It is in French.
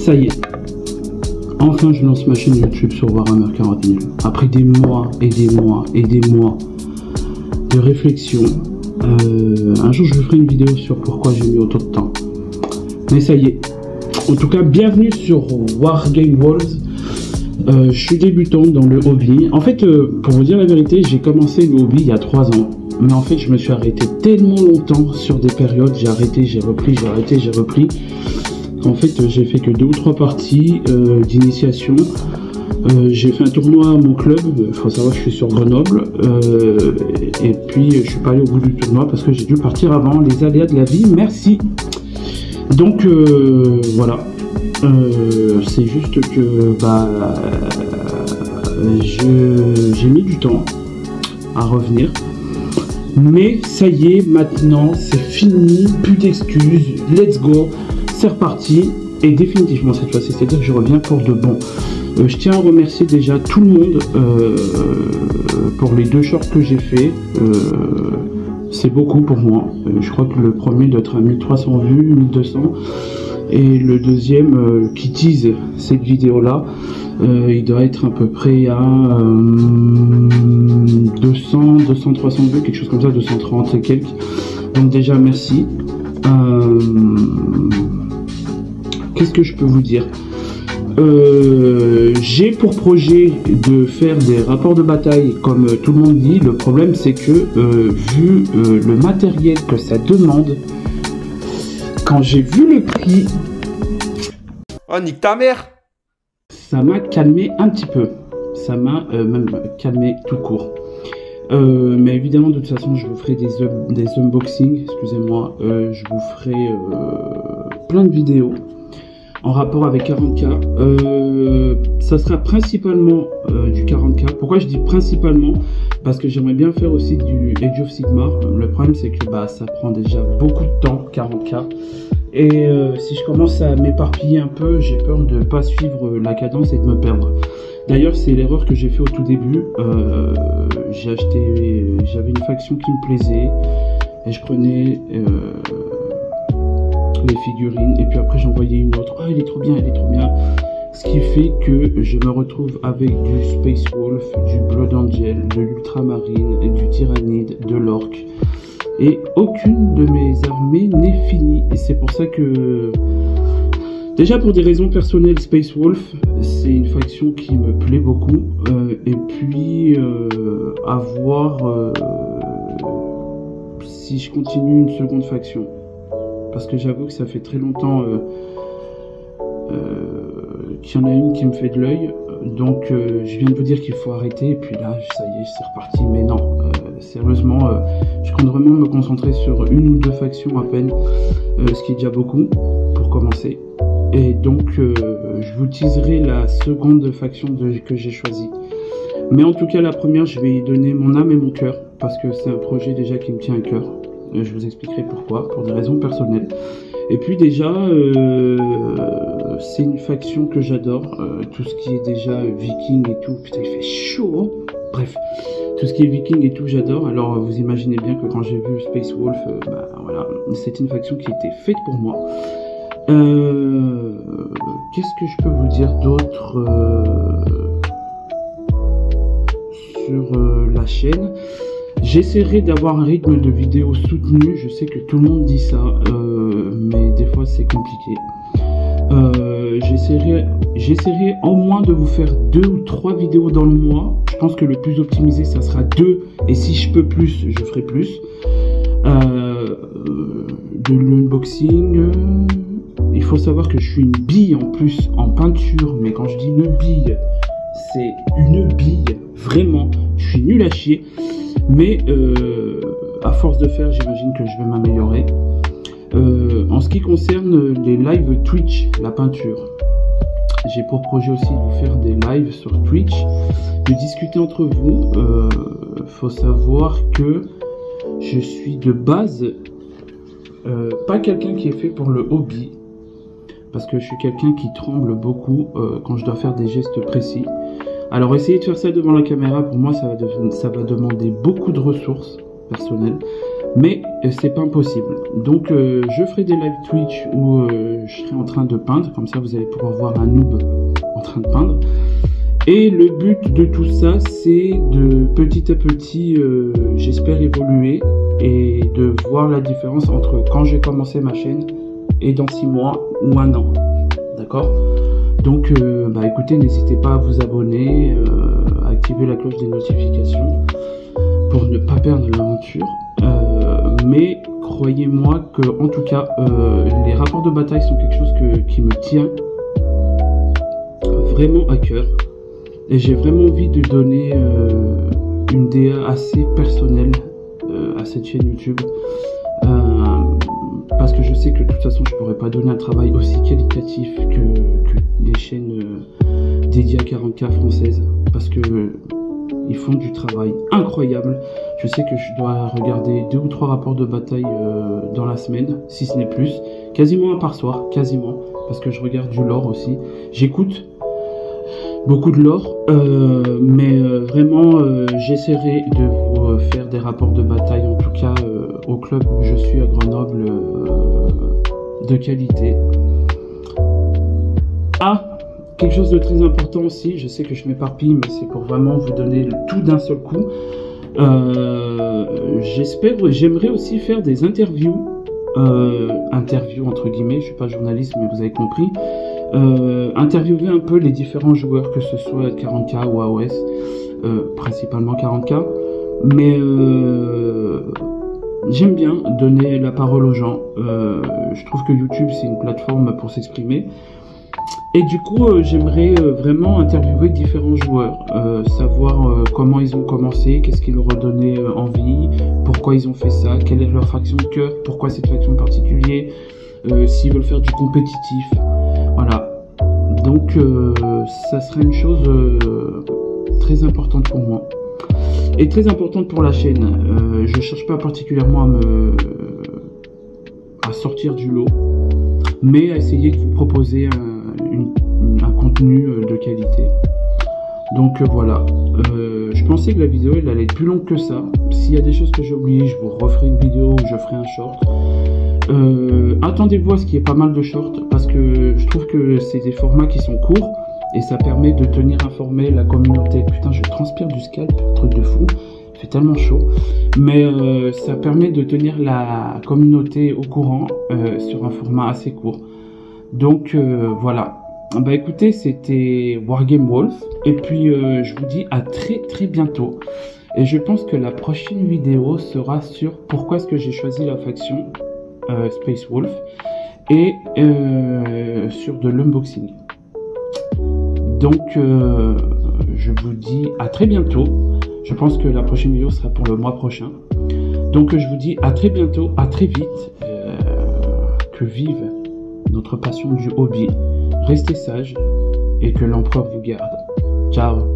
Ça y est, enfin je lance ma chaîne YouTube sur Warhammer 40 000. Après des mois et des mois et des mois de réflexion, un jour je vous ferai une vidéo sur pourquoi j'ai mis autant de temps. Mais ça y est, en tout cas bienvenue sur Wargame Worlds. Je suis débutant dans le hobby. En fait, pour vous dire la vérité, j'ai commencé le hobby il y a 3 ans. Mais en fait, je me suis arrêté tellement longtemps sur des périodes. J'ai arrêté, j'ai repris, j'ai arrêté, j'ai repris. En fait, j'ai fait que 2 ou 3 parties d'initiation. J'ai fait un tournoi à mon club. Il faut savoir que je suis sur Grenoble. Et puis, je suis pas allé au bout du tournoi parce que j'ai dû partir avant. Les aléas de la vie, merci. Donc, voilà. C'est juste que j'ai mis du temps à revenir, mais ça y est, maintenant c'est fini, plus d'excuses, let's go, c'est reparti, et définitivement cette fois-ci, c'est-à-dire que je reviens pour de bon. Je tiens à remercier déjà tout le monde pour les 2 shorts que j'ai fait. C'est beaucoup pour moi. Je crois que le premier doit être à 1300 vues, 1200. Et le deuxième qui tease cette vidéo là, il doit être à peu près à 200, 300 vues, quelque chose comme ça, 230 et quelques. Donc déjà merci. Qu'est-ce que je peux vous dire? J'ai pour projet de faire des rapports de bataille comme tout le monde dit. Le problème c'est que vu le matériel que ça demande, quand j'ai vu le prix, oh nique ta mère, ça m'a calmé un petit peu. Ça m'a même calmé tout court. Mais évidemment, de toute façon, je vous ferai des unboxings. Excusez-moi, je vous ferai plein de vidéos en rapport avec 40K. Ça sera principalement du 40K. Pourquoi je dis principalement? Parce que j'aimerais bien faire aussi du Age of Sigmar. Le problème c'est que ça prend déjà beaucoup de temps, 40K. Et si je commence à m'éparpiller un peu, j'ai peur de ne pas suivre la cadence et de me perdre. D'ailleurs, c'est l'erreur que j'ai fait au tout début. J'avais une faction qui me plaisait et je prenais les figurines et puis après j'envoyais une autre. Ah, elle est trop bien, elle est trop bien. Ce qui fait que je me retrouve avec du Space Wolf, du Blood Angel, de l'Ultramarine, du Tyrannide, de l'Orc. Et aucune de mes armées n'est finie. Et c'est pour ça que... Déjà pour des raisons personnelles, Space Wolf, c'est une faction qui me plaît beaucoup. Et puis, à voir si je continue une seconde faction. Parce que j'avoue que ça fait très longtemps qu'il y en a une qui me fait de l'œil. Donc je viens de vous dire qu'il faut arrêter. Et puis là, ça y est, c'est reparti. Mais non, sérieusement, je compte vraiment me concentrer sur 1 ou 2 factions à peine. Ce qui est déjà beaucoup pour commencer. Et donc je vous teaserai la seconde faction que j'ai choisie. Mais en tout cas, la première, je vais y donner mon âme et mon cœur. Parce que c'est un projet déjà qui me tient à cœur. Je vous expliquerai pourquoi, pour des raisons personnelles. Et puis déjà, c'est une faction que j'adore. Tout ce qui est déjà viking et tout. Putain, il fait chaud, hein. Bref, tout ce qui est viking et tout, j'adore. Alors, vous imaginez bien que quand j'ai vu Space Wolf, voilà, c'est une faction qui était faite pour moi. Qu'est-ce que je peux vous dire d'autre sur la chaîne? J'essaierai d'avoir un rythme de vidéo soutenu. Je sais que tout le monde dit ça, mais des fois c'est compliqué. J'essaierai au moins de vous faire 2 ou 3 vidéos dans le mois. Je pense que le plus optimisé ça sera 2, et si je peux plus, je ferai plus. De l'unboxing. Il faut savoir que je suis une bille en plus en peinture, mais quand je dis une bille, c'est une bille, vraiment. Je suis nul à chier. Mais à force de faire, j'imagine que je vais m'améliorer. En ce qui concerne les lives Twitch, la peinture, j'ai pour projet aussi de vous faire des lives sur Twitch, de discuter entre vous. Faut savoir que je suis de base pas quelqu'un qui est fait pour le hobby, parce que je suis quelqu'un qui tremble beaucoup quand je dois faire des gestes précis. Alors essayer de faire ça devant la caméra, pour moi ça va demander beaucoup de ressources personnelles. mais c'est pas impossible. Donc je ferai des live Twitch où je serai en train de peindre, comme ça vous allez pouvoir voir un noob en train de peindre. Et le but de tout ça, c'est de petit à petit, j'espère évoluer et de voir la différence entre quand j'ai commencé ma chaîne et dans 6 mois ou 1 an. D'accord? Donc écoutez, n'hésitez pas à vous abonner, à activer la cloche des notifications pour ne pas perdre l'aventure. Mais croyez-moi que, en tout cas, les rapports de bataille sont quelque chose qui me tient vraiment à cœur. Et j'ai vraiment envie de donner une DA assez personnelle à cette chaîne YouTube. Parce que je sais que de toute façon, je pourrais pas donner un travail aussi qualitatif que des chaînes dédiées à 40K françaises. Parce que ils font du travail incroyable. Je sais que je dois regarder 2 ou 3 rapports de bataille dans la semaine, si ce n'est plus. Quasiment un par soir, quasiment. Parce que je regarde du lore aussi. J'écoute beaucoup de lore. Mais vraiment, j'essaierai de vous faire des rapports de bataille, en tout cas au club où je suis à Grenoble, de qualité. Quelque chose de très important aussi, je sais que je m'éparpille, mais c'est pour vraiment vous donner le tout d'un seul coup. J'aimerais aussi faire des interviews, entre guillemets, je suis pas journaliste, mais vous avez compris. Interviewer un peu les différents joueurs, que ce soit 40K ou AOS, principalement 40K. Mais j'aime bien donner la parole aux gens. Je trouve que YouTube, c'est une plateforme pour s'exprimer. Et du coup, j'aimerais vraiment interviewer différents joueurs, savoir comment ils ont commencé, qu'est-ce qui leur a donné envie, pourquoi ils ont fait ça, quelle est leur faction de cœur, pourquoi cette faction en particulier, s'ils veulent faire du compétitif, voilà. Donc, ça serait une chose très importante pour moi et très importante pour la chaîne. Je cherche pas particulièrement à sortir du lot, mais à essayer de vous proposer un contenu de qualité. Donc voilà, je pensais que la vidéo elle allait être plus longue que ça. S'il y a des choses que j'ai oubliées, je vous referai une vidéo où je ferai un short. Attendez-vous à ce qu'il y ait pas mal de shorts, parce que je trouve que c'est des formats qui sont courts et ça permet de tenir informé la communauté. Putain, je transpire du scalp, truc de fou, il fait tellement chaud. Mais ça permet de tenir la communauté au courant sur un format assez court. Donc voilà. Bah écoutez, c'était Wargame Wolf. Et puis je vous dis à très bientôt. Et je pense que la prochaine vidéo sera sur pourquoi est-ce que j'ai choisi la faction Space Wolf. Et sur de l'unboxing. Donc je vous dis à très bientôt. Je pense que la prochaine vidéo sera pour le mois prochain. Donc je vous dis à très bientôt, à très vite. Que vive notre passion du hobby. Restez sages et que l'empereur vous garde. Ciao.